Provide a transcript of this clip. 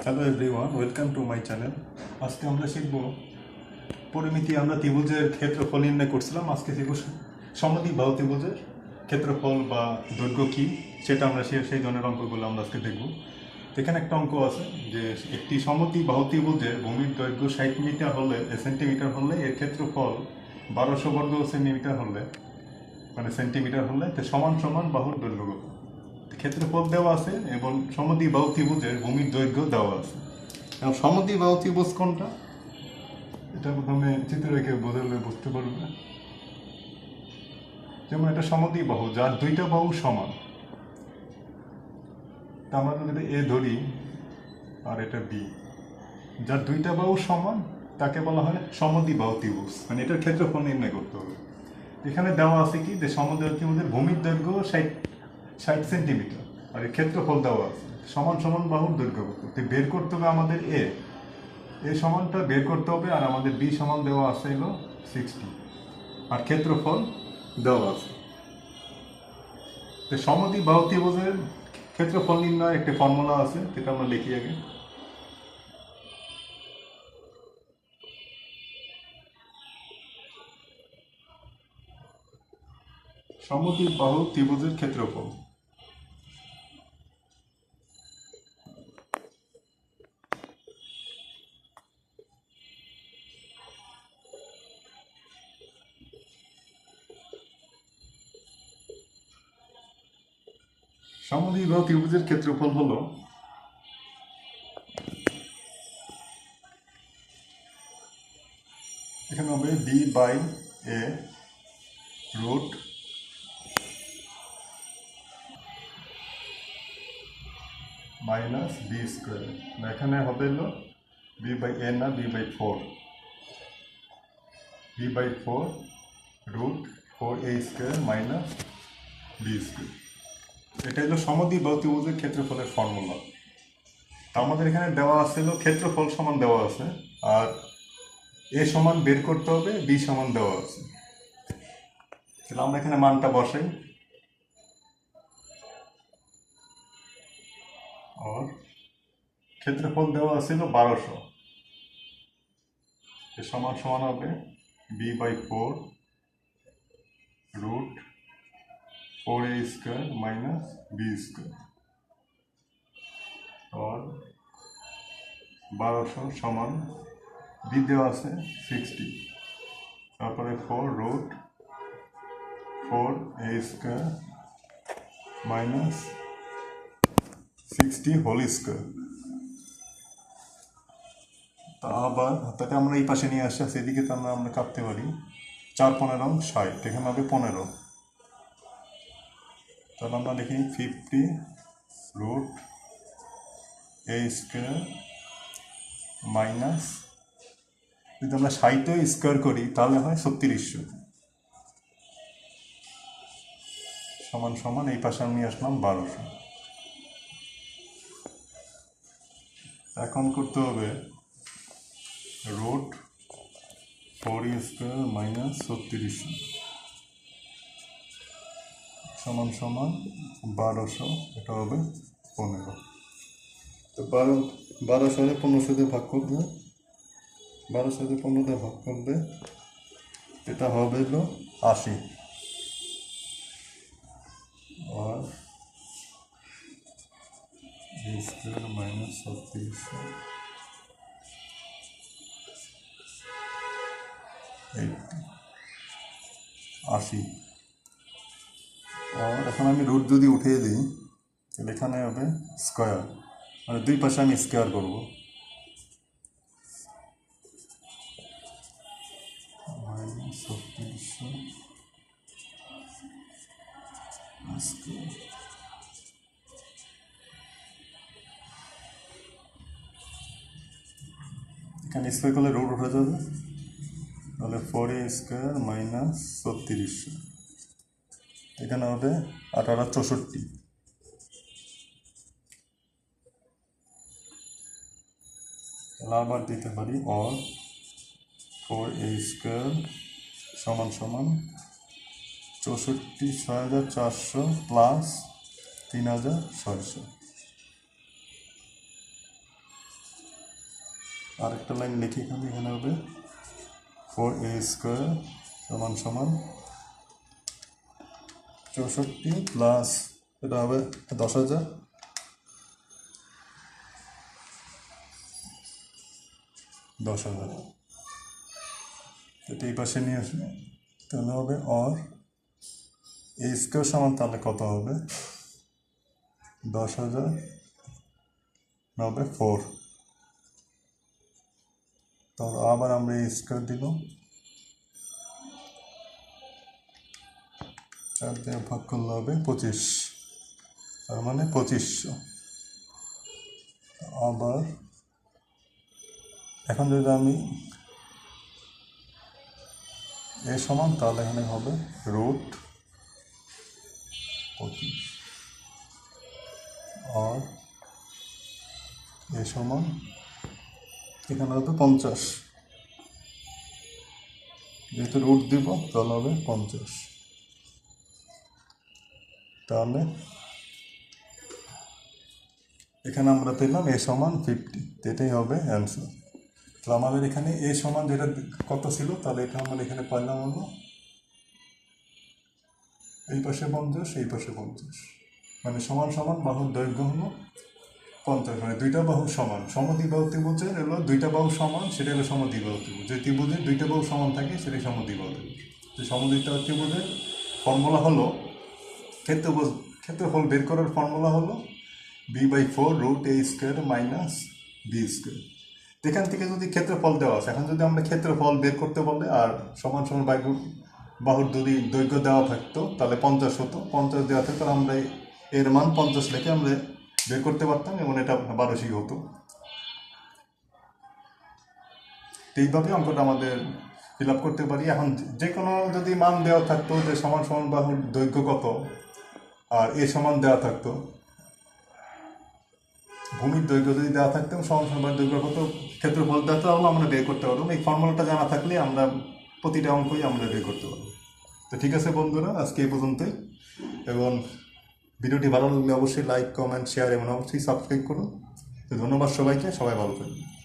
Hello everyone, welcome to my channel. আজকে আমরা শিখব পরিমিতি। আমরা ত্রিভুজের ক্ষেত্রফল নির্ণয় করছিলাম। আজকে শিখব সমদ্বিবাহু ত্রিভুজের ক্ষেত্রফল বা দৈর্ঘ্য কী সেটা আমরা সেই ধরনের অঙ্কগুলো আমরা আজকে দেখব। এখানে একটা অঙ্ক আছে যে একটি সমদ্বিবাহু ত্রিভুজের ভূমির দৈর্ঘ্য 60 মিটার হলে সেন্টিমিটার হলে এর ক্ষেত্রফল 1200 বর্গ সেন্টিমিটার হলে মানে সেন্টিমিটার হলে সমান সমান বাহুর দৈর্ঘ্য কত। ক্ষেত্রফল দেওয়া আছে এবং সমদ্বিবাহু ত্রিভুজের ভূমির দৈর্ঘ্য দেওয়া আছে। এখন সমদ্বিবাহু ত্রিভুজ কোনটা, এটা প্রথমে চিত্র রেখে বোঝালে বুঝতে পারবে। যেমন এটা সমদ্বিবাহু যার দুইটা বাহু সমান। আমরা যদি এটা এ ধরি আর এটা বি, যার দুইটা বাহু সমান তাকে বলা হয় সমদ্বিবাহু ত্রিভুজ। মানে এটার ক্ষেত্রফল নির্ণয় করতে হবে। এখানে দেওয়া আছে কি যে সমদ্বিবাহু ত্রিভুজের ভূমির দৈর্ঘ্য 60 সেন্টিমিটার আর এর ক্ষেত্রফল দেওয়া আছে সমান সমান বাহুর দৈর্ঘ্য কত। বের করতে হবে আমাদের এ সমানটা বের করতে হবে, আর আমাদের বি সমান দেওয়া আছে হলো 60 আর ক্ষেত্রফল দেওয়া আছে। তো সমদ্বিবাহু ত্রিভুজের ক্ষেত্রফল নির্ণয় একটা ফর্মুলা আছে, যেটা আমরা লিখি আগে। সমদ্বিবাহু ত্রিভুজের ক্ষেত্রফল সমদ্বিবাহু ত্রিভুজের ক্ষেত্রফল হলো এখানে হবে B by A root minus B square. এখানে হবে হলো বি বাই এ না B by 4, B by 4 root 4a square minus B square. এটা হলো সমদ্বিবাহু ত্রিভুজের ক্ষেত্রফলের ফর্মুলা। তা আমাদের এখানে দেওয়া আছে হলো ক্ষেত্রফল সমান দেওয়া আছে, আর এ সমান বের করতে হবে, বি সমান দেওয়া আছে। তাহলে আমরা এখানে মানটা বসাই। আর ক্ষেত্রফল দেওয়া আছে হলো 1200, সমান সমান হবে B by 4 root 4a square minus B square. আর 1200 সমান বি দেওয়া আছে 60, তারপরে 4 root 4a square minus 60 whole square. তা আবার তাকে আমরা এই পাশে নিয়ে আসছি, সেদিকে তো আমরা কাটতে পারি। 4 15 60, এখানে হবে 15। তাহলে আমরা লিখি 50 রুট এ স্কোয়ার মাইনাস, যদি আমরা 60 স্কোয়ার করি তাহলে হয় 3600 সমান সমান এই পাশে আমি আসলাম 1200। এখন করতে হবে রুট 4 স্কোয়ার মাইনাস 3600 সমান সমান 1200, এটা হবে 15। তো 1200 1500 দিয়ে ভাগ করবে, 1200 দিয়ে 15 দিয়ে ভাগ করবে, এটা হবে হলো 80। আর স্কোয়ার মাইনাস 3600 80। আর এখন আমি রুট যদি উঠিয়ে দিই তাহলে এখানে হবে স্কোয়ার, মানে দুই পাশে আমি স্কোয়ার করব। Minus 3600 square. এখানে স্কোয়ার করলে রুট উঠে যাবে, তাহলে 4a স্কোয়ার মাইনাস 3600, এখানে হবে 1864। তাহলে আবার দিতে পারি অর 4a স্কোয়ার সমান সমান 64 6400 প্লাস 3600। আরেকটা লাইন লিখি এখানে হবে 4a² সমান সমান 64 প্লাস এটা হবে 10,000 এটা এই পাশে নিয়ে আসবে তাহলে হবে অর a² সমান তাহলে কত হবে 10,000 হবে 4 তাহলে আবার আমরা a² দিলাম 4 দিয়ে ভাগ করলে হবে 25 তার মানে 2500 আবার এখন যদি আমি এ সমান তাহলে এখানে হবে রুট 25 আর এ সমান এখানে হবে 50 যেহেতু রুট দিব তাহলে হবে 50 তাহলে এখানে আমরা পেলাম এ সমান 50 এটাই হবে অ্যান্সার। তো আমাদের এখানে এ সমান যেটা কত ছিল তাহলে এটা আমরা এখানে পাইলাম হলো এই পাশে 50 এই পাশে 50 মানে সমান সমান বাহুর দৈর্ঘ্য হলো 50 মানে দুইটা বাহু সমান সমদ্বিবাহু ত্রিভুজের হলো দুইটা বাহু সমান সেটা হলো সমদ্বিবাহু ত্রিভুজ যে ত্রিভুজের দুইটা বাহু সমান থাকে সেটাই সমদ্বিবাহু ত্রিভুজ। যে সমদ্বিবাহু ত্রিভুজের ফর্মুলা হলো ক্ষেত্রফল বের করার ফর্মুলা হলো b/4 √a² মাইনাস b²। এখান থেকে যদি ক্ষেত্রফল দেওয়া আছে এখন যদি আমরা ক্ষেত্রফল বের করতে বলে আর সমান সমান বাহুর দৈর্ঘ্য দেওয়া থাকতো তাহলে 50 হতো 50 দেওয়া থাকতো আমরা এর মান 50 লিখে আমরা বের করতে পারতাম এবং এটা 1200 হতো। এইভাবে অঙ্কটা আমাদের ফিল আপ করতে পারি। এখন যে কোনো যদি মান দেওয়া থাকতো যে সমান সমান বাহুর দৈর্ঘ্য কত আর এ সমান দেওয়া থাকতো ভূমির দৈর্ঘ্য যদি দেওয়া থাকতো সমান সমান দৈর্ঘ্য কত ক্ষেত্রফল দেওয়া তাহলে আমরা বের করতে পারবো। এই ফর্মুলাটা জানা থাকলে আমরা প্রতিটা অঙ্কই আমরা বের করতে পারবো। তো ঠিক আছে বন্ধুরা আজকে এই পর্যন্তই এবং ভিডিওটি ভালো লাগলে অবশ্যই লাইক কমেন্ট শেয়ার এবং অবশ্যই সাবস্ক্রাইব করুন। তো ধন্যবাদ সবাইকে, সবাই ভালো থাকবেন।